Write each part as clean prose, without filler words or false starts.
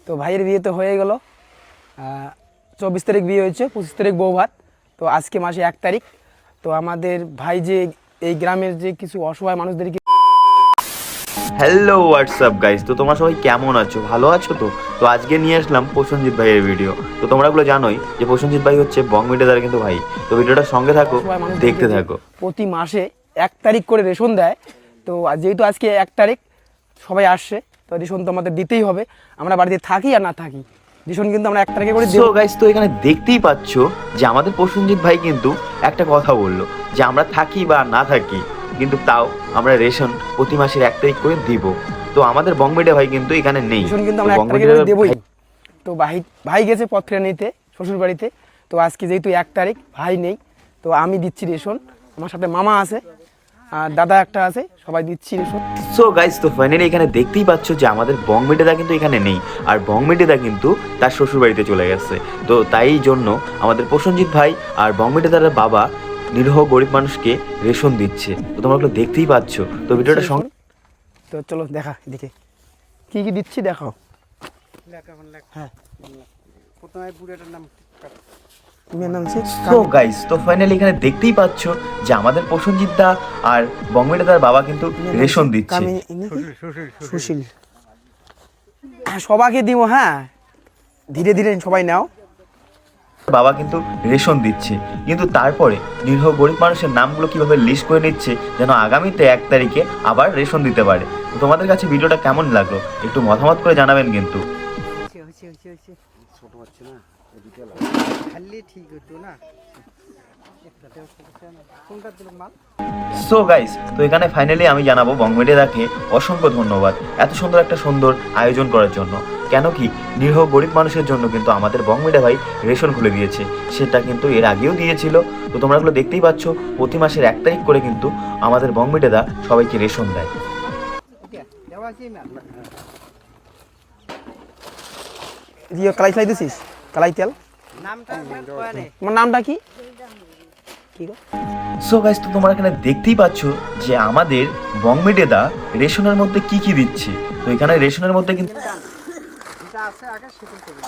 তো ভাইয়ের বিয়ে তো হয়ে গেল, 24 তারিখ বিয়ে হয়েছে, 25 তারিখ বউ ভাত। তো আজকে মাসে 1 তারিখ। তো আমাদের ভাই যে এই গ্রামের যে কিছু অসহায় মানুষদেরকে হ্যালো হোয়াটসঅ্যাপ গাইস, তো তোমরা সবাই কেমন আছো? ভালো আছো তো? তো আজকে নিয়ে আসলাম প্রসেনজিৎ ভাইয়ের ভিডিও। তো তোমরা গুলো জানোই যে প্রসেনজিৎ ভাই হচ্ছে বং মিডিয়ার কিন্তু ভাই। তো ভিডিওটার সঙ্গে থাকো, অসহায় মানুষদেরকে দেখতে যে থাকো। প্রতি মাসে 1 তারিখ করে রেশন দেয়। তো যেহেতু আজকে 1 তারিখ সবাই আসছে, তো রেশন তো আমাদের দিতেই হবে, আমরা বাড়িতে থাকি আর না থাকি, রেশন কিন্তু আমরা 1 তারিখে করে সো গাইস, তো এখানে দেখতেই পাচ্ছো যে আমাদের প্রসেনজিৎ ভাই কিন্তু একটা কথা বললো যে আমরা থাকি বা না থাকি কিন্তু তাও আমরা রেশন প্রতি মাসের 1 তারিখ করে দিব। তো আমাদের বং মিডিয়া ভাই কিন্তু এখানে নেই, রেশন কিন্তু তো আমরা 1 বং তারিখে মিডিয়ার করে দেবই। ভাই- তো ভাই গেছে পথ ফেরা নিতে শ্বশুর বাড়িতে। তো আজকে যেহেতু 1 তারিখ, ভাই নেই, তো আমি দিচ্ছি রেশন। আমার সাথে মামা আছে আর দাদা একটা আছে, সবাই দিচ্ছি রেশন। সো গাইস, তো ফাইনালি এখানে দেখতেই পাচ্ছ যে আমাদের বং মিডিয়া কিন্তু এখানে নেই, আর বং মিডিয়া কিন্তু তার শ্বশুর বাড়িতে চলে গেছে। তো তাই জন্য আমাদের প্রসেনজিৎ ভাই আর বং মিডিয়ার বাবা নিরীহ গরিব মানুষকে রেশন দিচ্ছে। তো তোমরা ওগুলো দেখতেই পাচ্ছ। তো ভিডিওটা সঙ্গে তো চলো দেখা এদিকে কি কি দিচ্ছি দেখাও। হ্যাঁ, প্রথমে বুড়াটার নাম তুমি নাম হচ্ছে সো গাইস, তো ফাইনালি এখানে দেখতেই পাচ্ছ যে আমাদের প্রসেনজিৎ দা আর বং মিডিয়ার বাবা কিন্তু রেশন দিচ্ছে। সুশীল। হ্যাঁ, সবাইকে দিব। হ্যাঁ, ধীরে ধীরে সবাই নাও। বাবা কিন্তু রেশন দিচ্ছে, কিন্তু তারপরে নিরীহ গরিব মানুষের নামগুলো কিভাবে লিস্ট করে নিচ্ছে যেন আগামীতে 1 তারিখে আবার রেশন দিতে পারে। তো তোমাদের কাছে ভিডিওটা কেমন লাগলো একটু মতামত করে জানাবেন কিন্তু। হয়েছে ছোট হচ্ছে না, খালি ঠিক হতো না। কোনটা দিল মাল? সো গাইস, তো এখানে ফাইনালি আমি জানাবো বং মিডিয়াকে অসংখ্য ধন্যবাদ এত সুন্দর একটা সুন্দর আয়োজন করার জন্য। কেন কি নিরীহ গরিব মানুষের জন্য কিন্তু আমাদের বং মিডিয়া ভাই রেশন খুলে দিয়েছে, সেটা কিন্তু এর আগেও দিয়েছিল। তো তোমরা এগুলো দেখতেই পাচ্ছ, প্রতি মাসের 1 তারিখ করে কিন্তু আমাদের বং মিডিয়া সবাইকে রেশন দেয়। দেওয়া আছে না? দিয়ে কালাই ফেলাই দিছিস, কালাই তেল। নামটা কয় নেই। তোমার নামটা কি? কি গো? সো গাইস, তো তোমরা এখানে দেখতেই পাচ্ছ যে আমাদের বং মিডিয়া রেশনের মধ্যে কি কি দিচ্ছে। তো এখানে রেশনের মধ্যে কিন্তু যেটা আছে আগে সেটা করবে।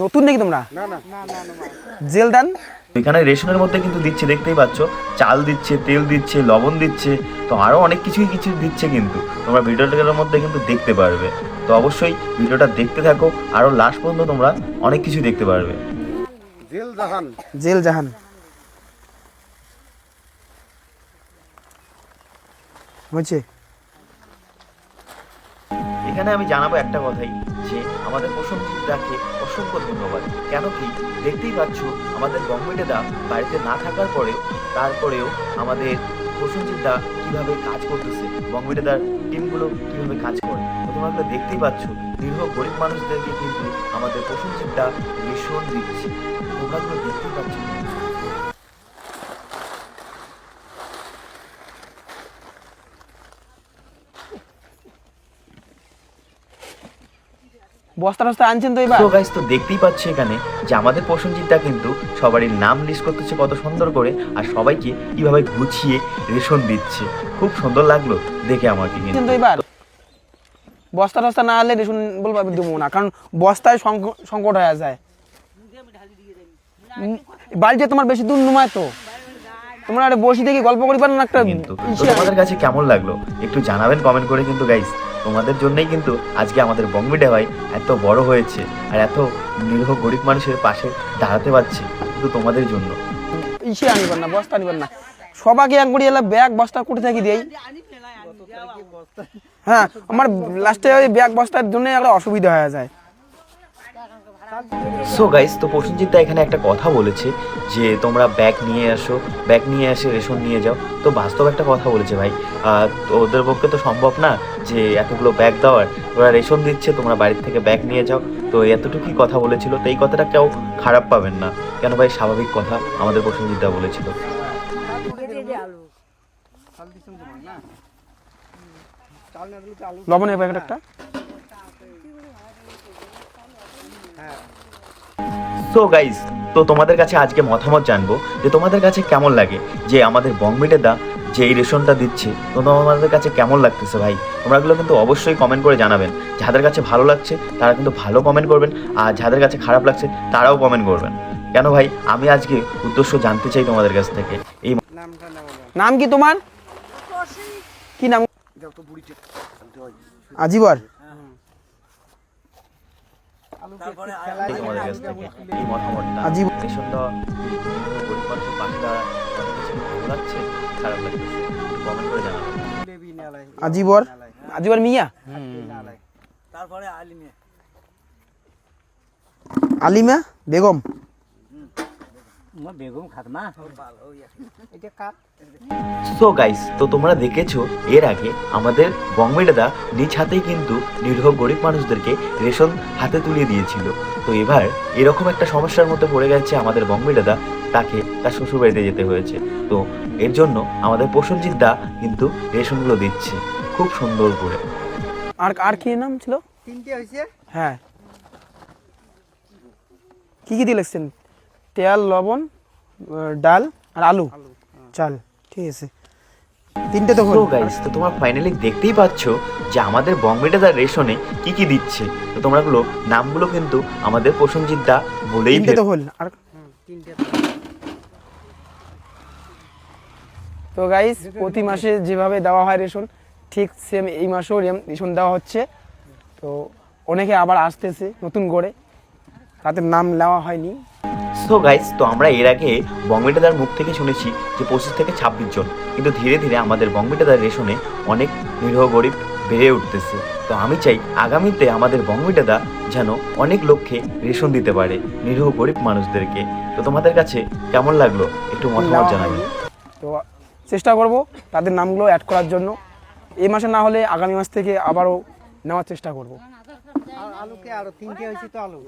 নতুন নাকি তোমরা? না না না না না। জেল দান। এখানে রেশনের মধ্যে কিন্তু দিচ্ছে, দেখতেই পাচ্ছ, চাল দিচ্ছে, তেল দিচ্ছে, লবণ দিচ্ছে, তো আরো অনেক কিছুই কিছু দিচ্ছে। কিন্তু তোমরা ভিডিওটার মধ্যে কিন্তু দেখতে পারবে। তো অবশ্যই ভিডিওটা দেখতে থাকো, আরো লাস্ট পর্যন্ত তোমরা অনেক কিছু দেখতে পারবে। জেল জাহান। জেল জাহান। হচ্ছে এখানে আমি জানাবো একটা কথাই, যে আমাদের প্রসেনজিৎ দাকে অসংখ্য ধন্যবাদ। কেন কি দেখতেই পাচ্ছ আমাদের বং মিডিয়া বাড়িতে না থাকার পরেও তারপরেও আমাদের প্রসেনজিৎ দা কিভাবে কাজ করতেছে, বং মিডিয়ার টিমগুলো কিভাবে কাজ করে। তো তোমরা এগুলো দেখতেই পাচ্ছ, নিরীহ গরিব মানুষদেরকে কিন্তু আমাদের প্রসেনজিৎ দা রেশন দিচ্ছে। তোমরা এগুলো দেখতেই পাচ্ছ। বস্তা টস্তা আনছেন তো এবার? তো গাইস, তো দেখতেই পাচ্ছ এখানে যে আমাদের প্রসেনজিৎ দা কিন্তু সবারই নাম লিস্ট করতেছে কত সুন্দর করে, আর সবাইকে কিভাবে গুছিয়ে রেশন দিচ্ছে। খুব সুন্দর লাগলো দেখে আমাকে আনছেন কিন্তু। তো এবার? বস্তা টস্তা না আনলে রেশন বলবো দেবো না, কারণ বস্তায় সংকট হয়ে যায়। বাড়িতে তোমার বেশি দূর নয় তো, তোমরা আরে বসি দেখি গল্প করি পারেন না একটা কিন্তু তো তোমাদের কাছে কেমন লাগলো একটু জানাবেন কমেন্ট করে কিন্তু গাইস। তোমাদের জন্যই কিন্তু আজকে আমাদের বং মিডিয়া ভাই এত বড় হয়েছে আর এত নিরীহ গরিব মানুষের পাশে দাঁড়াতে পারছে, কিন্তু তোমাদের জন্য। ইসে আনিবার না, বস্তা আনিবার না, সবাইকে এক করি এলা ব্যাগ বস্তা করে থাকি দেই। হ্যাঁ, আমার লাস্টে ওই ব্যাগ বস্তার জন্য একটা অসুবিধা হয়ে যায়। সো গাইস, তো প্রসেনজিৎ দা এখানে একটা কথা বলেছে যে তোমরা ব্যাগ নিয়ে আসো, ব্যাগ নিয়ে এসে রেশন নিয়ে যাও। তো বাস্তব একটা কথা বলেছে ভাই, তো ওদের পক্ষে তো সম্ভব না যে এতগুলো ব্যাগ দেওয়ার। ওরা রেশন দিচ্ছে, তোমরা বাড়ির থেকে ব্যাগ নিয়ে যাও। তো এতটুকুই কথা বলেছিল, তো এই কথাটা কেউ খারাপ পাবেন না, কেন ভাই স্বাভাবিক কথা আমাদের প্রসেনজিৎ দা বলেছিল। লবণের প্যাকেট একটা। সো গাইস, তো তোমাদের কাছে আজকে মতামত জানবো যে তোমাদের কাছে কেমন লাগে যে আমাদের বং মিডিয়া যে এই রেশনটা দিচ্ছে, তো তোমাদের কাছে কেমন লাগতেছে ভাই? তোমরা এগুলো কিন্তু অবশ্যই কমেন্ট করে জানাবেন। যাদের কাছে ভালো লাগছে তারা কিন্তু ভালো কমেন্ট করবেন, আর যাদের কাছে খারাপ লাগছে তারাও কমেন্ট করবেন। কেন ভাই, আমি আজকে উদ্দেশ্য জানতে চাই তোমাদের কাছ থেকে। এই নামটা না বলো। নাম কি তোমার? কি নাম? আজিবর। তোমাদের কাছ থেকে এই মতামতটা, আজীব। রেশনটা গরিব মানুষের পাশে দাঁড়ায়, তাদের কাছে ভালো লাগছে, খারাপ লাগতেছে, কমেন্ট করে জানাবেন। লেবি নালাই আজিবর। আজিবর মিয়া। নালাই তারপরে আলিমিয়া আলিমা বেগম। বেগম খাতমা এটা কার? সো গাইস, তো তোমরা দেখেছো এর আগে আমাদের বংমি দাদা নিজ হাতেই কিন্তু নিরীহ গরিব মানুষদেরকে রেশন হাতে তুলে দিয়েছিল। তো এবার এরকম একটা সমস্যার মধ্যে পড়ে গেছে আমাদের বংমি দাদা, তাকে তার শ্বশুরবাড়িতে যেতে হয়েছে। তো এর জন্য আমাদের প্রসেনজিৎ দা কিন্তু রেশনগুলো দিচ্ছে খুব সুন্দর করে। আর আর কি নাম ছিল? তিনটে হয়েছে। হ্যাঁ, কি কি দিয়ে লিখছেন? তেল, লবণ, ডাল আর আলু, চাল। ঠিক আছে, তিনটে তো হলো। তো গাইস, তো তোমরা ফাইনালি দেখতেই পাচ্ছ যে আমাদের বংমি দাদার রেশনে কি কি দিচ্ছে। তো তোমরাগুলো নামগুলো কিন্তু আমাদের প্রসেনজিৎ দা বলেই তিনটে তো হল। আর তিনটে তো গাইস, প্রতি মাসে যেভাবে দেওয়া হয় রেশন, ঠিক সেম এই মাসেও রেশন দেওয়া হচ্ছে। তো অনেকে আবার আসতেছে নতুন করে, তাদের নাম নেওয়া হয়নি। সো গাইস, তো আমরা এর আগে বংমি দাদার মুখ থেকে শুনেছি যে 25 থেকে 26 জন, কিন্তু ধীরে ধীরে আমাদের বংমি দাদার রেশনে অনেক নিরীহ গরিব বেড়ে উঠতেছে। তো আমি চাই আগামীতে আমাদের বংমি দাদা যেন অনেক লোককে রেশন দিতে পারে, নিরীহ গরিব মানুষদেরকে। তো তোমাদের কাছে কেমন লাগলো একটু মতামত নেওয়া জানাবেন। হয়নি। তো চেষ্টা করব তাদের নামগুলো অ্যাড করার জন্য। এই মাসে না হলে আগামী মাস থেকে আবারও নেওয়ার চেষ্টা করব। আলুকে আরো তিনটে হয়েছে তো আলু।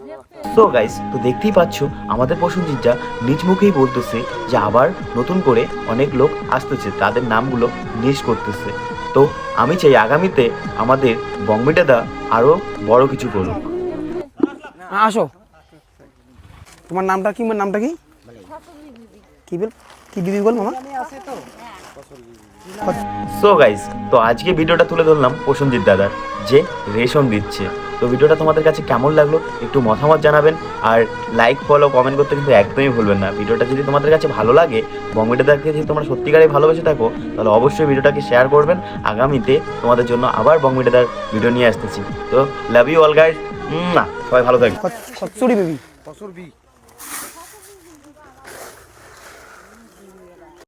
সো গাইস, তো দেখতেই পাচ্ছ আমাদের প্রসেনজিৎ নিজ মুখেই বলতেছে যে আবার নতুন করে অনেক লোক আসতেছে, তাদের নামগুলো লিস্ট করতেছে। তো আমি চাই আগামীতে আমাদের বংমি দাদা আরো বড় কিছু করুক। আসো, তোমার নামটা কি? নামটা কি? কি বল, কি দিবি বল মামা? আছে তো সো গাইস, তো আজকে ভিডিওটা তুলে ধরলাম প্রসেনজিৎ দাদার যে রেশন দিচ্ছে। তো ভিডিওটা তোমাদের কাছে কেমন লাগলো একটু মতামত জানাবেন, আর লাইক, ফলো, কমেন্ট করতে কিন্তু একদমই ভুলবেন না। ভিডিওটা যদি তোমাদের কাছে ভালো লাগে, বংমি দাদাকে যদি তোমরা সত্যিকারেই ভালোবেসে থাকো, তাহলে অবশ্যই ভিডিওটাকে শেয়ার করবেন। আগামীতে তোমাদের জন্য আবার বংমি দাদার ভিডিও নিয়ে আসতেছি। তো লাভ ইউ অল গাইস, সবাই ভালো থাকবে। কচুরি বেবি। বছর বি